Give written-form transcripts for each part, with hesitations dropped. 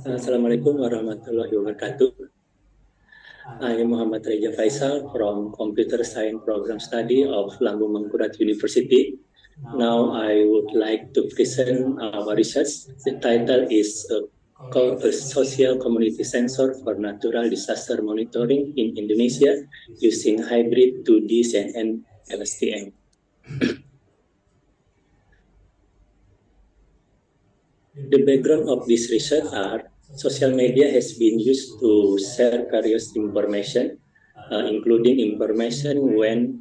Assalamualaikum warahmatullahi wabarakatuh. I am Muhammad Reja Faisal from Computer Science Program Study of Lambung Mangkurat University. Now I would like to present our research. The title is a social community sensor for natural disaster monitoring in Indonesia using hybrid 2D CNN LSTM. The background of this research are social media has been used to share various information, including information when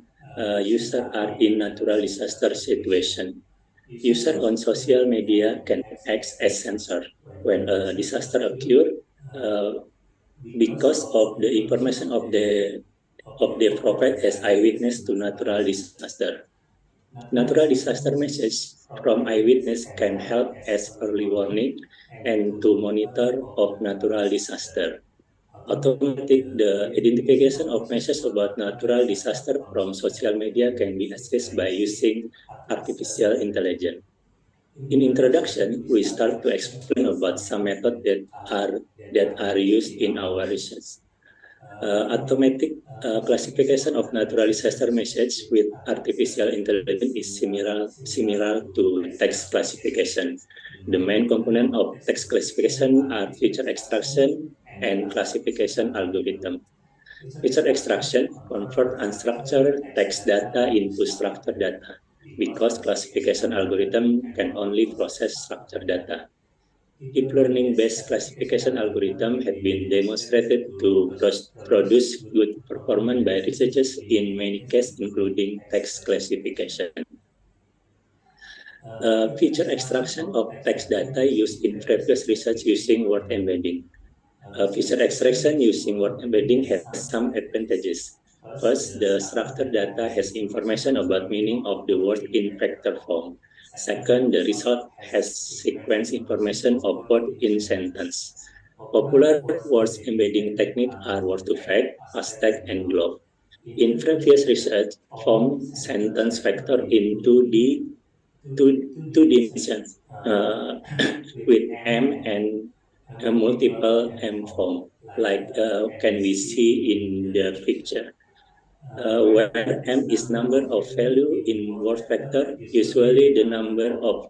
users are in natural disaster situation. Users on social media can act as sensor when a disaster occurs because of the information of the prophet as eyewitness to natural disaster. Natural disaster message from eyewitness can help as early warning and to monitor of natural disaster. The identification of messages about natural disaster from social media can be assessed by using artificial intelligence. In introduction, we start to explain about some methods that are used in our research. Automatic classification of natural disaster message with artificial intelligence is similar to text classification. The main component of text classification are feature extraction and classification algorithm. Feature extraction convert unstructured text data into structured data because classification algorithm can only process structured data. Deep learning-based classification algorithm have been demonstrated to produce good performance by researchers in many cases, including text classification. Feature extraction of text data used in previous research using word embedding. Feature extraction using word embedding has some advantages. First, the structured data has information about meaning of the word in vector form. Second, the result has sequence information of word in sentence. Popular words embedding techniques are word2vec, fastTag, and glob. In previous research, formed sentence vector in 2D two dimensions with M and multiple M form, like can we see in the picture. Where M is number of value in word vector, usually the number of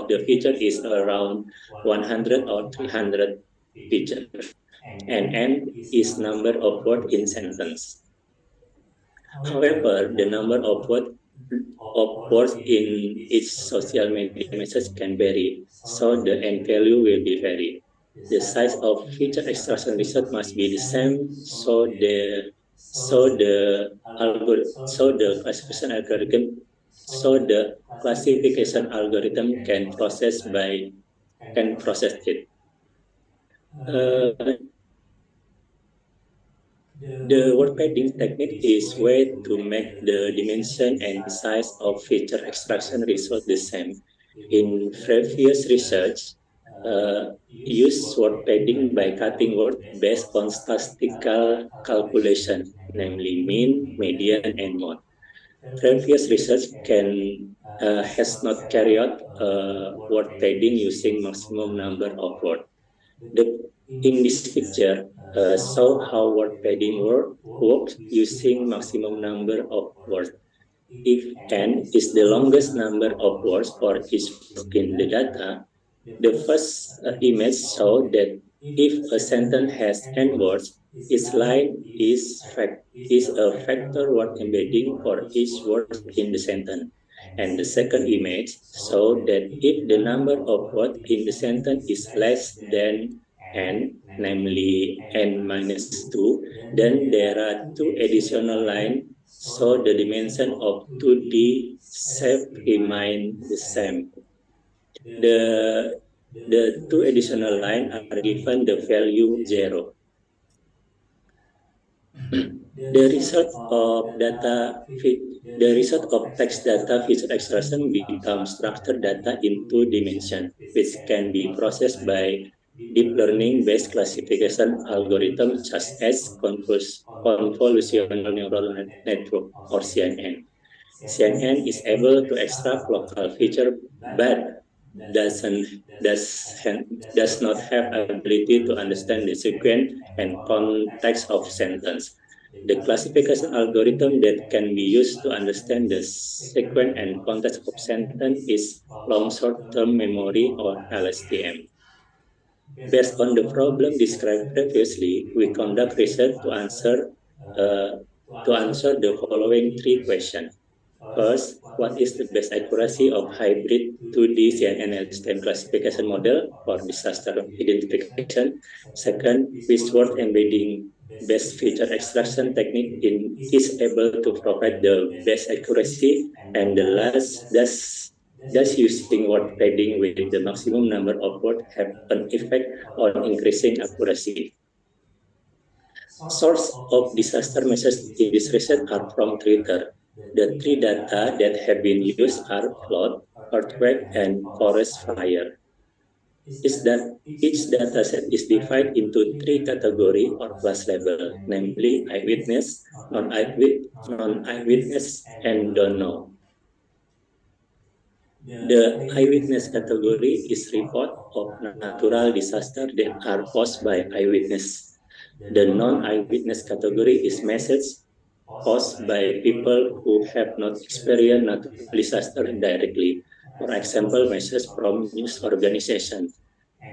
the feature is around 100 or 300 features, and N is number of word in sentence. However, the number of words in each social media message can vary, so the N value will be vary. The size of feature extraction result must be the same, so the classification algorithm can process it. The word padding technique is way to make the dimension and size of feature extraction result the same. In previous research, use word padding by cutting word based on statistical calculation, namely mean, median, and mode. Previous research has not carried out word padding using maximum number of words. In this picture, show how word padding works using maximum number of words. If n is the longest number of words for each in the data, the first image shows that if a sentence has n words, its line is a factor word embedding for each word in the sentence. And the second image shows that if the number of words in the sentence is less than n, namely n minus 2, then there are two additional lines, so the dimension of 2D shape remain the same. The two additional lines are given the value 0. The result of text data feature extraction becomes structured data in two dimensions, which can be processed by deep learning-based classification algorithms such as convolutional neural network or CNN. CNN is able to extract local feature, but does not have ability to understand the sequence and context of sentence. The classification algorithm that can be used to understand the sequence and context of sentence is long short-term memory or LSTM. Based on the problem described previously, we conduct research uh, to answer the following three questions. First, what is the best accuracy of hybrid 2D CNN LSTM classification model for disaster identification? Second, which word embedding best feature extraction technique is able to provide the best accuracy? And the last, does using word padding with the maximum number of words have an effect on increasing accuracy? Source of disaster messages in this research are from Twitter. The three data that have been used are flood, earthquake, and forest fire. Is that each dataset is divided into three categories or class level, namely eyewitness, non-eyewitness, and don't know. The eyewitness category is report of natural disaster that are caused by eyewitness. The non-eyewitness category is message caused by people who have not experienced natural disaster directly. For example, messages from news organizations.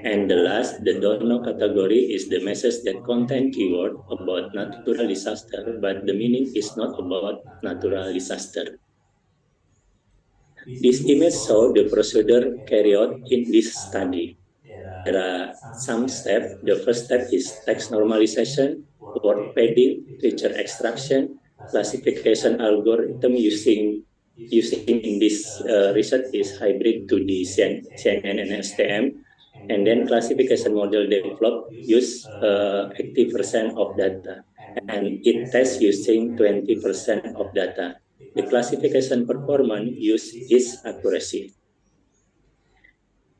And the last, the don't know category is the message that contain keyword about natural disaster, but the meaning is not about natural disaster. This image shows the procedure carried out in this study. There are some steps. The first step is text normalization, word padding, feature extraction, classification algorithm using in this research is hybrid 2D CNN and STM, and then classification model developed use 80% of data, and it tests using 20% of data. The classification performance use is accuracy.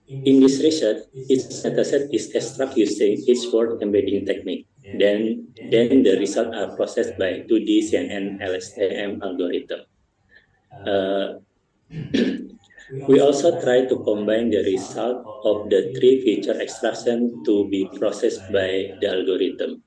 In this research, each dataset is extracted using each word embedding technique. Then the results are processed by 2D CNN LSTM algorithm. Uh, we also try to combine the result of the three feature extraction to be processed by the algorithm.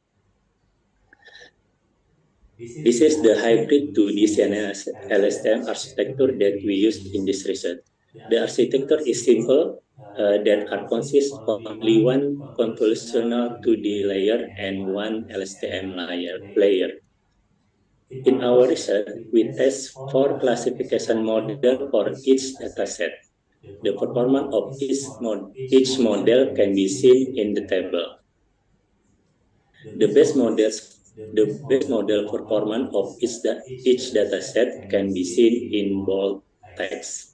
This is the hybrid 2D CNN LSTM architecture that we used in this research. The architecture is simple, that consists of only one convolutional 2D layer and one LSTM layer. In our research, we test 4 classification models for each dataset. The performance of each model can be seen in the table. The best model performance of each dataset can be seen in bold text.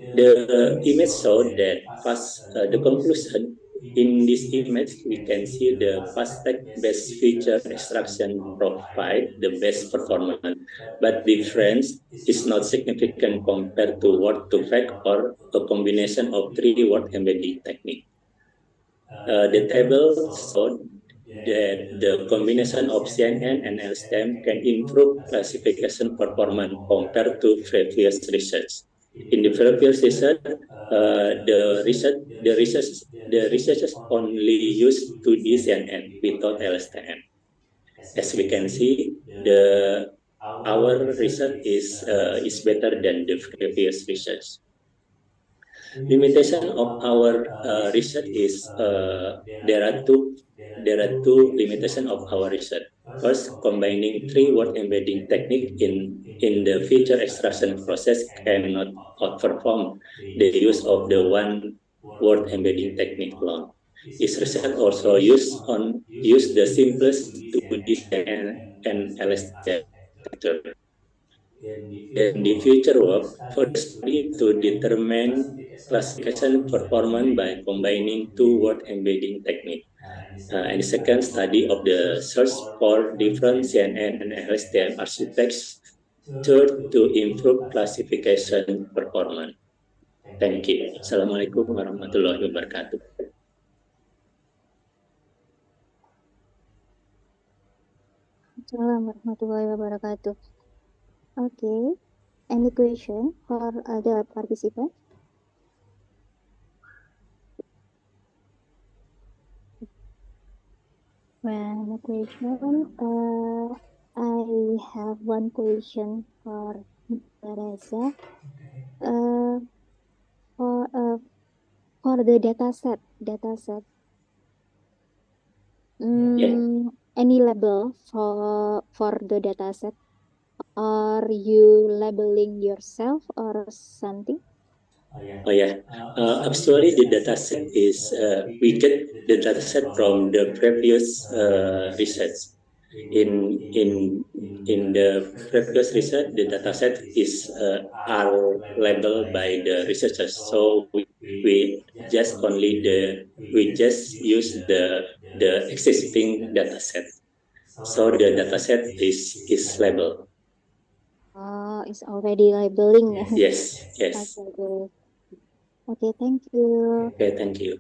The image showed that the conclusion in this image, we can see the FastTech best feature extraction provide the best performance, but difference is not significant compared to word-to-fact or a combination of 3 word embedding technique. The table showed that the combination of CNN and LSTM can improve classification performance compared to previous research. In the previous research, the researchers only used 2D CNN without LSTM. As we can see, our research is better than the previous research. Limitation of our research is there are two limitations of our research. First, combining 3 word embedding technique in the feature extraction process cannot outperform the use of the 1 word embedding technique alone. This research also use the simplest 2D and LSTM architecture. In the future work, first study to determine classification performance by combining 2 word embedding technique. And the second study of the search for different CNN and LSTM architects to improve classification performance. Thank you. Assalamualaikum warahmatullahi wabarakatuh. Assalamualaikum warahmatullahi wabarakatuh. Okay, Any question for the participant? Well, question. I have one question for Teresa. For for the dataset. Any label for the dataset? Are you labeling yourself or something? Oh yeah, actually the dataset is we get the dataset from the previous research. In the previous research, the dataset is are labeled by the researchers. So we just only we just use the existing dataset. So the dataset is labeled. It's already labeling. Yes, yes. Okay, thank you. Okay, thank you.